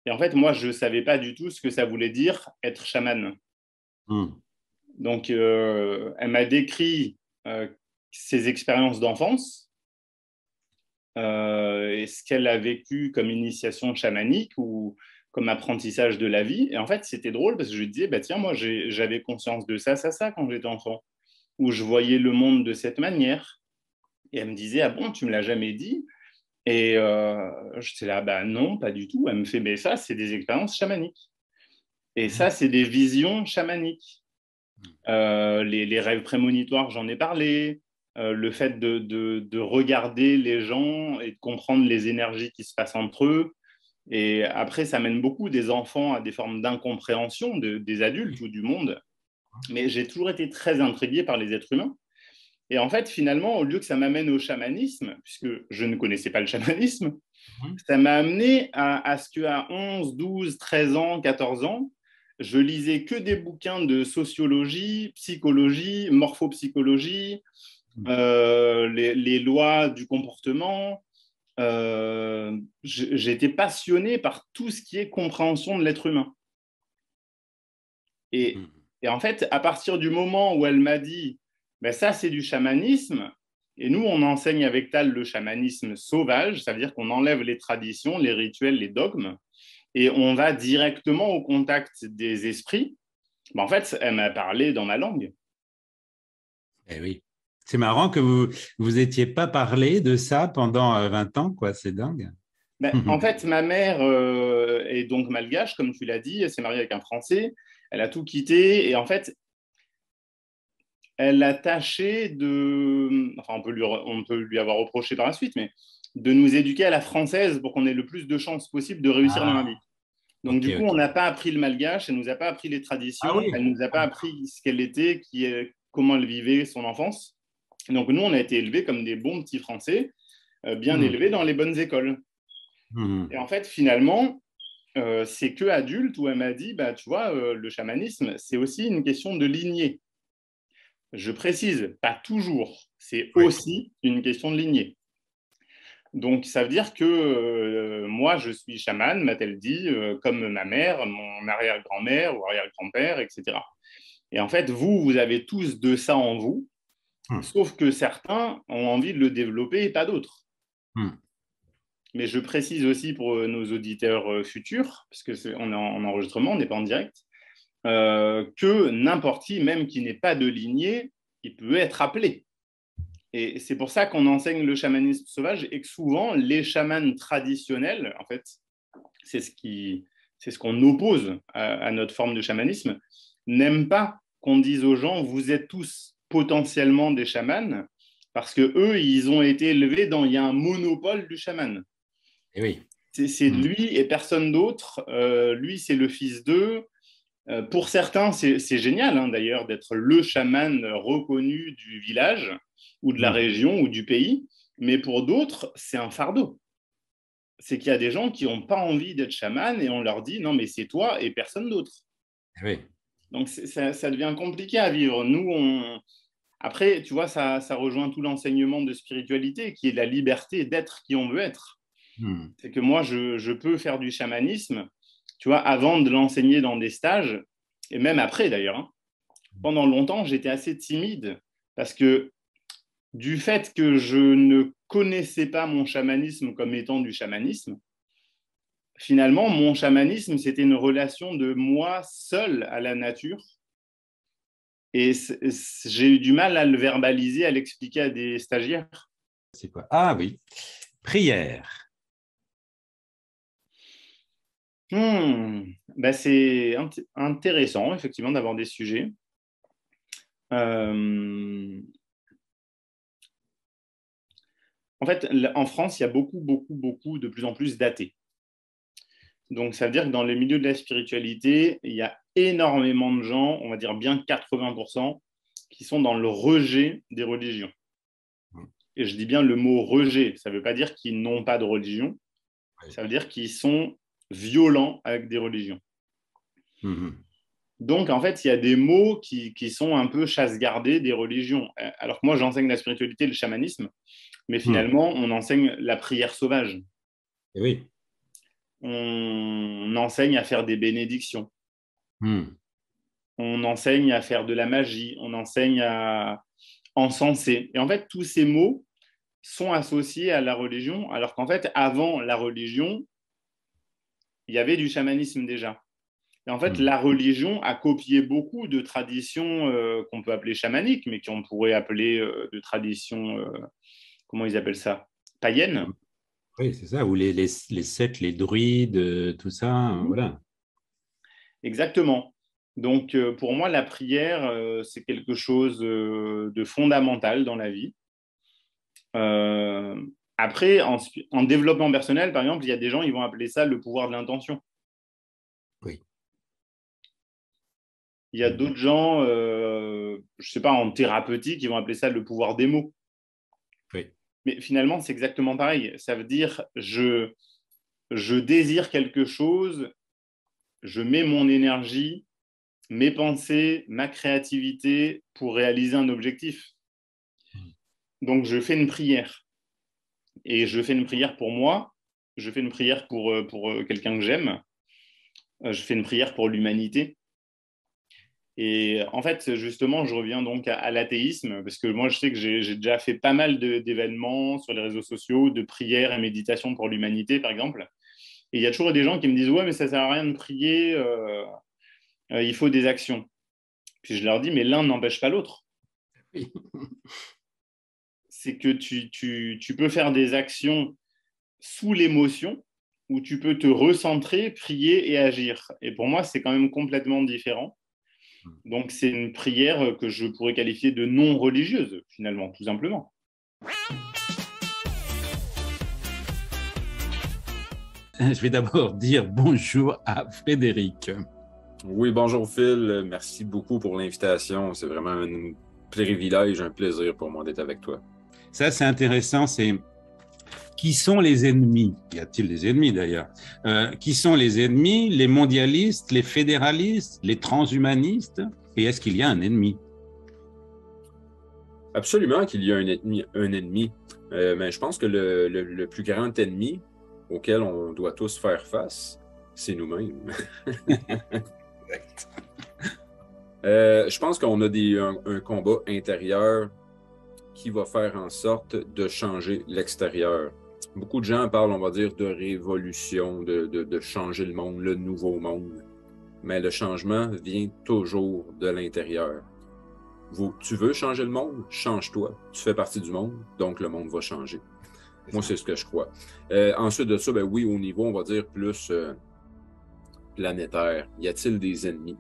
Et en fait, moi, je ne savais pas du tout ce que ça voulait dire être chaman. Donc, elle m'a décrit ses expériences d'enfance et ce qu'elle a vécu comme initiation chamanique ou comme apprentissage de la vie. Et en fait, c'était drôle parce que je lui disais, tiens, moi, j'avais conscience de ça, quand j'étais enfant, où je voyais le monde de cette manière. Et elle me disait, ah bon, tu me l'as jamais dit? Et j'étais là, non, pas du tout. Elle me fait, mais ça, c'est des expériences chamaniques. Et ça, c'est des visions chamaniques. Les rêves prémonitoires, j'en ai parlé. Le fait de regarder les gens et de comprendre les énergies qui se passent entre eux. Et après, ça mène beaucoup des enfants à des formes d'incompréhension des adultes ou du monde. Mais j'ai toujours été très intrigué par les êtres humains. Et en fait, finalement, au lieu que ça m'amène au chamanisme, puisque je ne connaissais pas le chamanisme, ça m'a amené à ce qu'à 11, 12, 13 ans, 14 ans, je lisais que des bouquins de sociologie, psychologie, morphopsychologie, les lois du comportement. J'étais passionné par tout ce qui est compréhension de l'être humain. Et en fait, à partir du moment où elle m'a dit, ça c'est du chamanisme, et nous on enseigne avec Tal le chamanisme sauvage, ça veut dire qu'on enlève les traditions, les rituels, les dogmes, et on va directement au contact des esprits. En fait, elle m'a parlé dans ma langue. Eh oui. C'est marrant que vous étiez pas parlé de ça pendant 20 ans, quoi. C'est dingue. En fait, ma mère est donc malgache, comme tu l'as dit. Elle s'est mariée avec un Français. Elle a tout quitté. Et en fait, elle a tâché de, enfin on peut lui avoir reproché par la suite, mais de nous éduquer à la française pour qu'on ait le plus de chances possible de réussir dans la vie. Donc, du coup, on n'a pas appris le malgache, elle ne nous a pas appris les traditions, elle ne nous a pas appris ce qu'elle était, comment elle vivait son enfance. Donc, nous, on a été élevés comme des bons petits Français, bien élevés dans les bonnes écoles. Et en fait, finalement, c'est que adulte où elle m'a dit, bah, tu vois, le chamanisme, c'est aussi une question de lignée. Je précise, pas toujours, c'est aussi une question de lignée. Donc, ça veut dire que moi, je suis chaman, m'a-t-elle dit, comme ma mère, mon arrière-grand-mère ou arrière-grand-père, etc. Et en fait, vous avez tous de ça en vous, sauf que certains ont envie de le développer et pas d'autres. Mais je précise aussi pour nos auditeurs futurs, parce qu'on est en enregistrement, on n'est pas en direct, que n'importe qui, même qui n'est pas de lignée, il peut être appelé. Et c'est pour ça qu'on enseigne le chamanisme sauvage et que souvent, les chamans traditionnels, en fait, c'est ce qu'on oppose à notre forme de chamanisme, n'aiment pas qu'on dise aux gens, vous êtes tous potentiellement des chamans, parce qu'eux, ils ont été élevés il y a un monopole du chaman. Et oui. C'est lui et personne d'autre. Lui, c'est le fils d'eux. Pour certains, c'est génial hein, d'ailleurs d'être le chaman reconnu du village ou de la région ou du pays, mais pour d'autres, c'est un fardeau. C'est qu'il y a des gens qui n'ont pas envie d'être chaman et on leur dit non, mais c'est toi et personne d'autre. Oui. Donc ça devient compliqué à vivre. Nous, après, tu vois, ça rejoint tout l'enseignement de spiritualité qui est la liberté d'être qui on veut être. C'est que moi, je peux faire du chamanisme, tu vois, avant de l'enseigner dans des stages, et même après d'ailleurs. Hein. Pendant longtemps, j'étais assez timide parce que du fait que je ne connaissais pas mon chamanisme comme étant du chamanisme, finalement, mon chamanisme, c'était une relation de moi seul à la nature. Et j'ai eu du mal à le verbaliser, à l'expliquer à des stagiaires. C'est quoi? Ah oui, prière. Ben c'est intéressant, effectivement, d'avoir des sujets. En fait, en France, il y a beaucoup, de plus en plus d'athées. Donc, ça veut dire que dans les milieux de la spiritualité, il y a énormément de gens, on va dire bien 80%, qui sont dans le rejet des religions. Et je dis bien le mot rejet, ça ne veut pas dire qu'ils n'ont pas de religion, ça veut dire qu'ils sont violents avec des religions. Donc, en fait, il y a des mots qui sont un peu chasse-gardée des religions. Alors que moi, j'enseigne la spiritualité et le chamanisme, mais finalement, on enseigne la prière sauvage. Et oui. On enseigne à faire des bénédictions. On enseigne à faire de la magie. On enseigne à encenser. Et en fait, tous ces mots sont associés à la religion, alors qu'en fait, avant la religion, il y avait du chamanisme déjà. Et en fait, la religion a copié beaucoup de traditions qu'on peut appeler chamaniques, mais qu'on pourrait appeler de traditions, comment ils appellent ça? Païennes. Oui, c'est ça, ou les Celtes, les druides, tout ça, voilà. Exactement. Donc, pour moi, la prière, c'est quelque chose de fondamental dans la vie. Après, en développement personnel, par exemple, il y a des gens, ils vont appeler ça le pouvoir de l'intention. Oui. Il y a d'autres gens, je ne sais pas, en thérapeutique, ils vont appeler ça le pouvoir des mots. Oui. Mais finalement, c'est exactement pareil. Ça veut dire, je désire quelque chose, je mets mon énergie, mes pensées, ma créativité pour réaliser un objectif. Donc, je fais une prière. Et je fais une prière pour moi, je fais une prière pour quelqu'un que j'aime, je fais une prière pour l'humanité. Et en fait, justement, je reviens donc à l'athéisme, parce que moi, je sais que j'ai déjà fait pas mal d'événements sur les réseaux sociaux, de prières et méditations pour l'humanité, par exemple. Et il y a toujours des gens qui me disent « Ouais, mais ça ne sert à rien de prier, il faut des actions. » Puis je leur dis « Mais l'un n'empêche pas l'autre. Oui. » C'est que tu peux faire des actions sous l'émotion, où tu peux te recentrer, prier et agir. Et pour moi, c'est quand même complètement différent. Donc, c'est une prière que je pourrais qualifier de non religieuse, finalement, tout simplement. Je vais d'abord dire bonjour à Frédéric. Oui, bonjour Phil. Merci beaucoup pour l'invitation. C'est vraiment un privilège, un plaisir pour moi d'être avec toi. Ça, c'est intéressant. C'est qui sont les ennemis? Y a-t-il des ennemis d'ailleurs? Qui sont les ennemis? Les mondialistes, les fédéralistes, les transhumanistes? Et est-ce qu'il y a un ennemi? Absolument qu'il y a un ennemi. Mais je pense que le plus grand ennemi auquel on doit tous faire face, c'est nous-mêmes. Je pense qu'on a un combat intérieur qui va faire en sorte de changer l'extérieur. Beaucoup de gens parlent, on va dire, de révolution, de changer le monde, le nouveau monde. Mais le changement vient toujours de l'intérieur. Tu veux changer le monde? Change-toi. Tu fais partie du monde, donc le monde va changer. Moi, c'est ce que je crois. Ensuite de ça, ben oui, au niveau, on va dire, plus planétaire, y a-t-il des ennemis?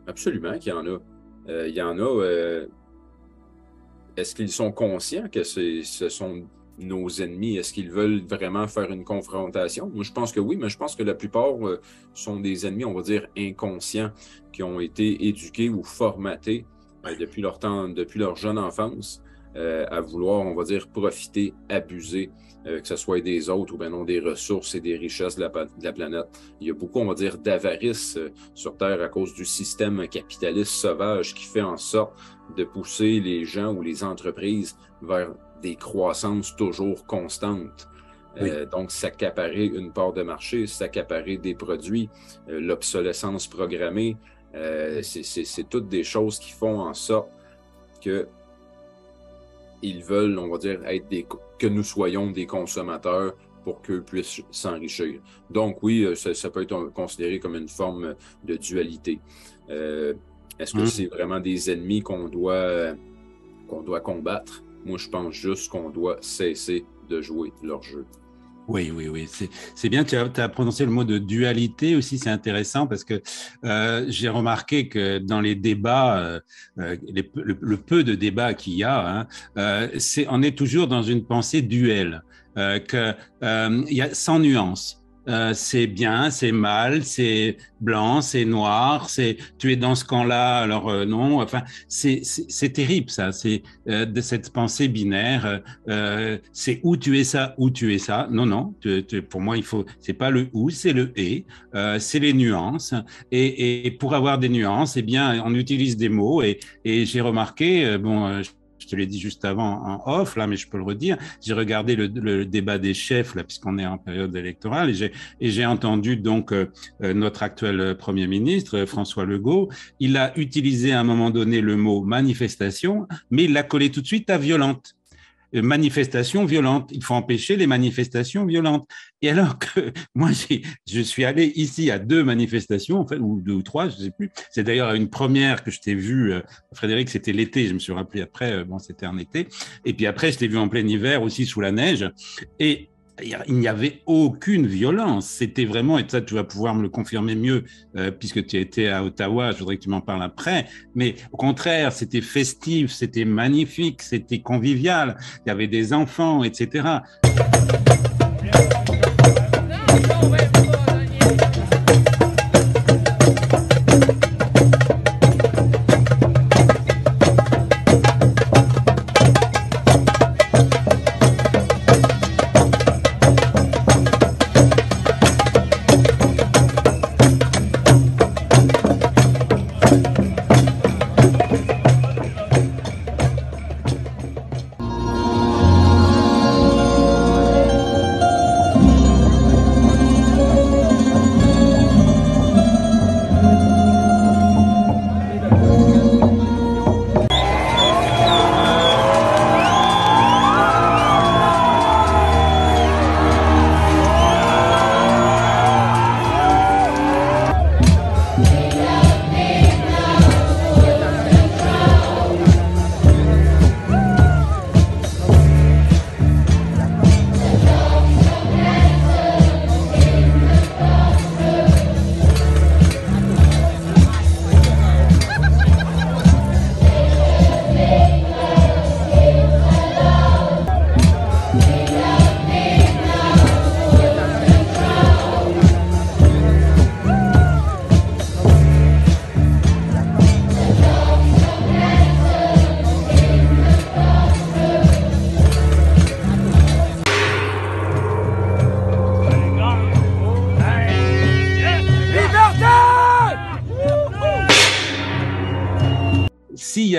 Absolument qu'il y en a. Il y en a. Est-ce qu'ils sont conscients que ce sont nos ennemis? Est-ce qu'ils veulent vraiment faire une confrontation? Moi, je pense que oui, mais je pense que la plupart sont des ennemis, on va dire, inconscients, qui ont été éduqués ou formatés depuis leur jeune enfance à vouloir, on va dire, profiter, abuser, que ce soit des autres ou bien non des ressources et des richesses de la planète. Il y a beaucoup, on va dire, d'avarice sur Terre à cause du système capitaliste sauvage qui fait en sorte de pousser les gens ou les entreprises vers des croissances toujours constantes. Oui. Donc, s'accaparer une part de marché, s'accaparer des produits, l'obsolescence programmée, c'est toutes des choses qui font en sorte que ils veulent, on va dire, que nous soyons des consommateurs pour qu'eux puissent s'enrichir. Donc oui, ça peut être considéré comme une forme de dualité. Est-ce que c'est vraiment des ennemis qu'on doit combattre? Moi, je pense juste qu'on doit cesser de jouer leur jeu. Oui. C'est bien, tu as prononcé le mot de dualité aussi, c'est intéressant parce que j'ai remarqué que dans les débats, le peu de débats qu'il y a, on est toujours dans une pensée duel, il y a sans nuance. C'est bien, c'est mal, c'est blanc, c'est noir, tu es dans ce camp-là, alors non. Enfin, c'est terrible ça. C'est de cette pensée binaire. C'est ou tu es ça ou tu es ça. Non. Pour moi, c'est pas le ou, c'est le et. C'est les nuances. Et pour avoir des nuances, eh bien, on utilise des mots. Et j'ai remarqué, je te l'ai dit juste avant en off, là, mais je peux le redire. J'ai regardé le débat des chefs, là, puisqu'on est en période électorale, et j'ai entendu donc notre actuel Premier ministre, François Legault. Il a utilisé à un moment donné le mot manifestation, mais il l'a collé tout de suite à violente. Manifestations violentes. Il faut empêcher les manifestations violentes. Et alors que moi, je suis allé ici à 2 manifestations, en fait, ou 2 ou 3, je ne sais plus. C'est d'ailleurs une première que je t'ai vue, Frédéric, c'était l'été, je me suis rappelé après, c'était en été. Et puis après, je t'ai vu en plein hiver aussi sous la neige. Et il n'y avait aucune violence. C'était vraiment, et ça tu vas pouvoir me le confirmer mieux puisque tu étais à Ottawa, je voudrais que tu m'en parles après, mais au contraire, c'était festif, c'était magnifique, c'était convivial, il y avait des enfants, etc.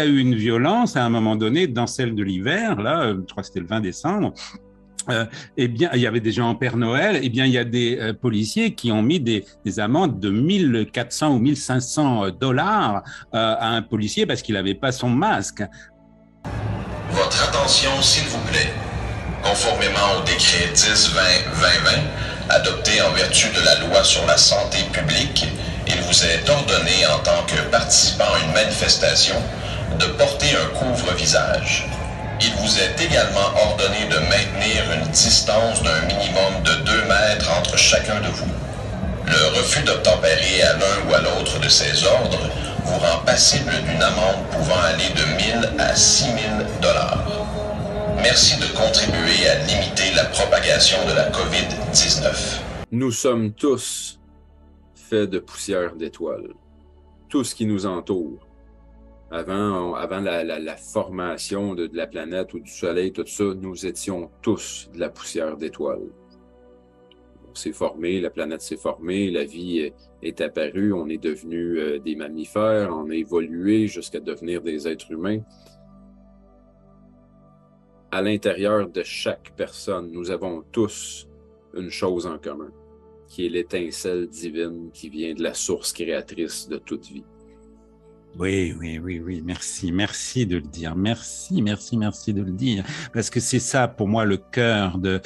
a eu une violence à un moment donné dans celle de l'hiver, là, je crois que c'était le 20 décembre. Eh bien, il y avait des gens en Père Noël. Eh bien, il y a des policiers qui ont mis des amendes de 1400 ou 1500 dollars à un policier parce qu'il n'avait pas son masque. Votre attention, s'il vous plaît. Conformément au décret 10-20-2020, adopté en vertu de la loi sur la santé publique, il vous est ordonné, en tant que participant à une manifestation, de porter un couvre-visage. Il vous est également ordonné de maintenir une distance d'un minimum de 2 mètres entre chacun de vous. Le refus d'obtempérer à l'un ou à l'autre de ces ordres vous rend passible d'une amende pouvant aller de 1000 à 6000 dollars. Merci de contribuer à limiter la propagation de la COVID-19. Nous sommes tous faits de poussière d'étoiles. Tout ce qui nous entoure. Avant la formation de la planète ou du Soleil, tout ça, nous étions tous de la poussière d'étoiles. On s'est formé, la planète s'est formée, la vie est apparue, on est devenu des mammifères, on a évolué jusqu'à devenir des êtres humains. À l'intérieur de chaque personne, nous avons tous une chose en commun, qui est l'étincelle divine qui vient de la source créatrice de toute vie. Oui, merci de le dire, merci de le dire, parce que c'est ça pour moi le cœur de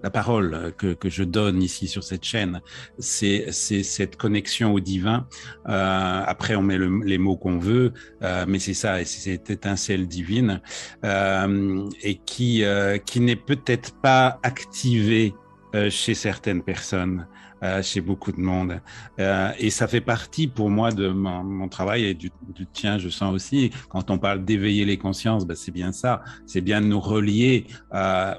la parole que je donne ici sur cette chaîne, c'est cette connexion au divin. Après on met les mots qu'on veut, mais c'est ça, et c'est cette étincelle divine et qui n'est peut-être pas activée chez certaines personnes. Chez beaucoup de monde. Et ça fait partie pour moi de mon travail et du tien, je sens aussi. Quand on parle d'éveiller les consciences, c'est bien ça. C'est bien de nous relier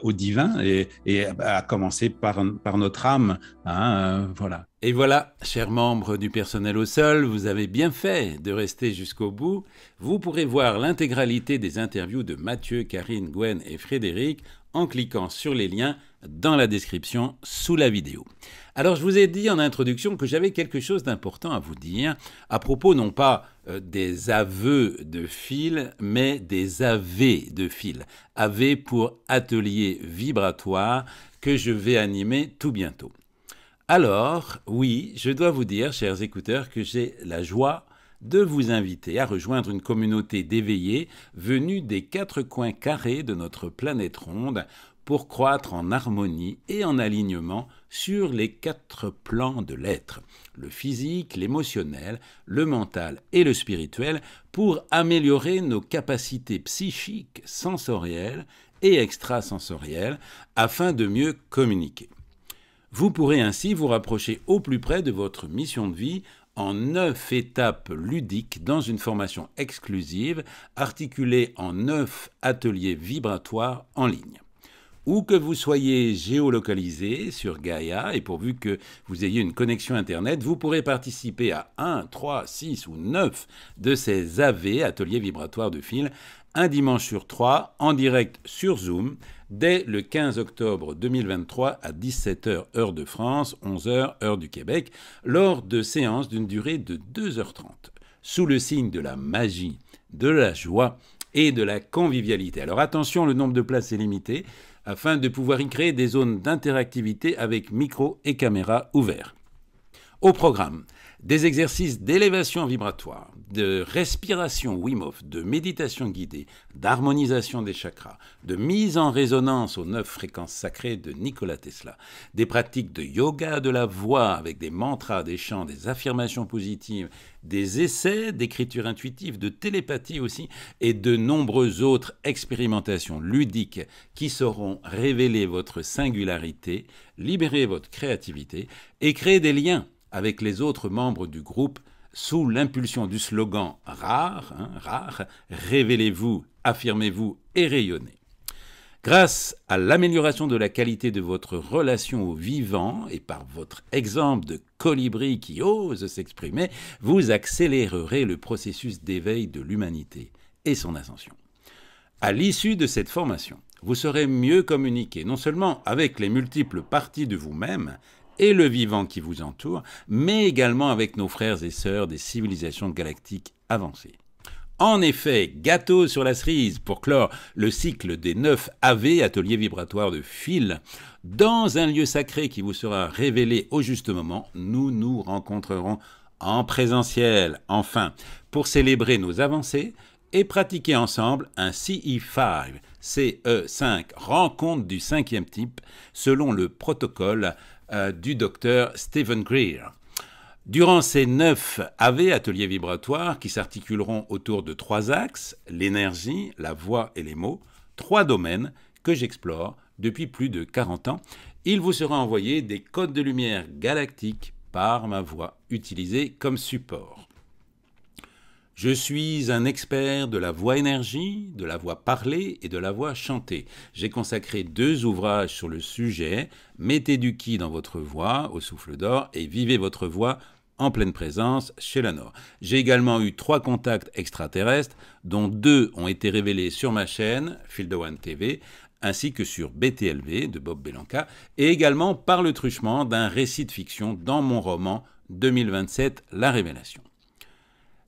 au divin et à commencer par notre âme. Voilà. Et voilà, chers membres du personnel au sol, vous avez bien fait de rester jusqu'au bout. Vous pourrez voir l'intégralité des interviews de Mathieu, Karine, Gwen et Frédéric en cliquant sur les liens dans la description sous la vidéo. Alors, je vous ai dit en introduction que j'avais quelque chose d'important à vous dire à propos non pas des aveux de fil, mais des AV de fil. AV pour atelier vibratoire que je vais animer tout bientôt. Alors, oui, je dois vous dire, chers écouteurs, que j'ai la joie de vous inviter à rejoindre une communauté d'éveillés venus des 4 coins carrés de notre planète ronde pour croître en harmonie et en alignement sur les 4 plans de l'être, le physique, l'émotionnel, le mental et le spirituel, pour améliorer nos capacités psychiques, sensorielles et extrasensorielles afin de mieux communiquer. Vous pourrez ainsi vous rapprocher au plus près de votre mission de vie en 9 étapes ludiques dans une formation exclusive articulée en 9 ateliers vibratoires en ligne. Où que vous soyez géolocalisé sur Gaïa, et pourvu que vous ayez une connexion Internet, vous pourrez participer à 1, 3, 6 ou 9 de ces AV, ateliers vibratoires de fil, un dimanche sur 3, en direct sur Zoom, dès le 15 octobre 2023 à 17h heure de France, 11h heure du Québec, lors de séances d'une durée de 2h30, sous le signe de la magie, de la joie et de la convivialité. Alors attention, le nombre de places est limité, afin de pouvoir y créer des zones d'interactivité avec micro et caméra ouverts. Au programme, des exercices d'élévation vibratoire, de respiration Wim Hof, de méditation guidée, d'harmonisation des chakras, de mise en résonance aux 9 fréquences sacrées de Nikola Tesla, des pratiques de yoga de la voix avec des mantras, des chants, des affirmations positives, des essais d'écriture intuitive, de télépathie aussi, et de nombreuses autres expérimentations ludiques qui sauront révéler votre singularité, libérer votre créativité et créer des liens avec les autres membres du groupe sous l'impulsion du slogan rare, révélez-vous, affirmez-vous et rayonnez. Grâce à l'amélioration de la qualité de votre relation au vivant et par votre exemple de colibri qui ose s'exprimer, vous accélérerez le processus d'éveil de l'humanité et son ascension. À l'issue de cette formation, vous saurez mieux communiquer non seulement avec les multiples parties de vous-même et le vivant qui vous entoure, mais également avec nos frères et sœurs des civilisations galactiques avancées. En effet, gâteau sur la cerise pour clore le cycle des 9 AV, ateliers vibratoires de Phil. Dans un lieu sacré qui vous sera révélé au juste moment, nous nous rencontrerons en présentiel, enfin, pour célébrer nos avancées et pratiquer ensemble un CE5, CE5, rencontre du 5e type, selon le protocole du docteur Stephen Greer. Durant ces 9 AV, ateliers vibratoires, qui s'articuleront autour de 3 axes, l'énergie, la voix et les mots, 3 domaines que j'explore depuis plus de 40 ans, il vous sera envoyé des codes de lumière galactiques par ma voix utilisée comme support. Je suis un expert de la voix énergie, de la voix parlée et de la voix chantée. J'ai consacré 2 ouvrages sur le sujet. Mettez du ki dans votre voix, au souffle d'or, et vivez votre voix en pleine présence chez Lanor. J'ai également eu 3 contacts extraterrestres, dont 2 ont été révélés sur ma chaîne, Phil de One TV, ainsi que sur BTLV de Bob Belanca, et également par le truchement d'un récit de fiction dans mon roman 2027, La Révélation.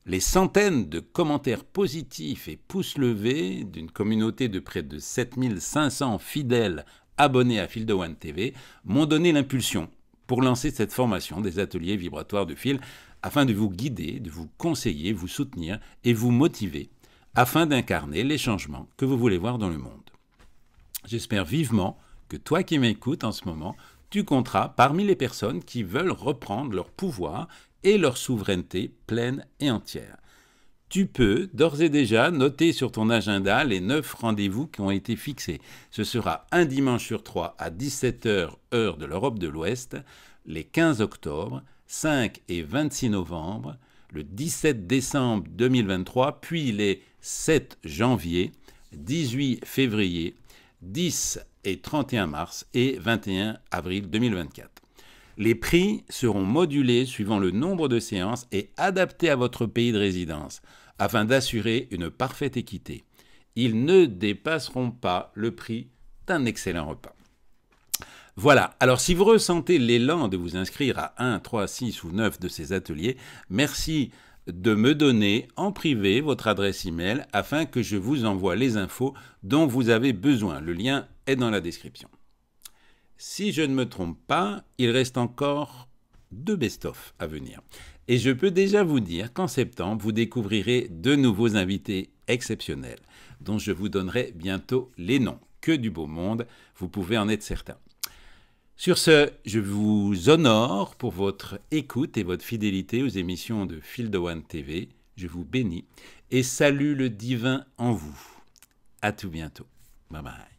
Les centaines de commentaires positifs et pouces levés d'une communauté de près de 7500 fidèles abonnés à Phil de One TV m'ont donné l'impulsion pour lancer cette formation des ateliers vibratoires de Phil afin de vous guider, de vous conseiller, vous soutenir et vous motiver afin d'incarner les changements que vous voulez voir dans le monde. J'espère vivement que toi qui m'écoutes en ce moment, tu compteras parmi les personnes qui veulent reprendre leur pouvoir et leur souveraineté pleine et entière. Tu peux d'ores et déjà noter sur ton agenda les 9 rendez-vous qui ont été fixés. Ce sera un dimanche sur 3 à 17h heure de l'Europe de l'Ouest, les 15 octobre, 5 et 26 novembre, le 17 décembre 2023, puis les 7 janvier, 18 février, 10 et 31 mars et 21 avril 2024. Les prix seront modulés suivant le nombre de séances et adaptés à votre pays de résidence, afin d'assurer une parfaite équité. Ils ne dépasseront pas le prix d'un excellent repas. Voilà, alors si vous ressentez l'élan de vous inscrire à 1, 3, 6 ou 9 de ces ateliers, merci de me donner en privé votre adresse email afin que je vous envoie les infos dont vous avez besoin. Le lien est dans la description. Si je ne me trompe pas, il reste encore 2 best-of à venir. Et je peux déjà vous dire qu'en septembre, vous découvrirez 2 nouveaux invités exceptionnels, dont je vous donnerai bientôt les noms. Que du beau monde, vous pouvez en être certain. Sur ce, je vous honore pour votre écoute et votre fidélité aux émissions de Phil de One TV. Je vous bénis et salue le divin en vous. À tout bientôt. Bye bye.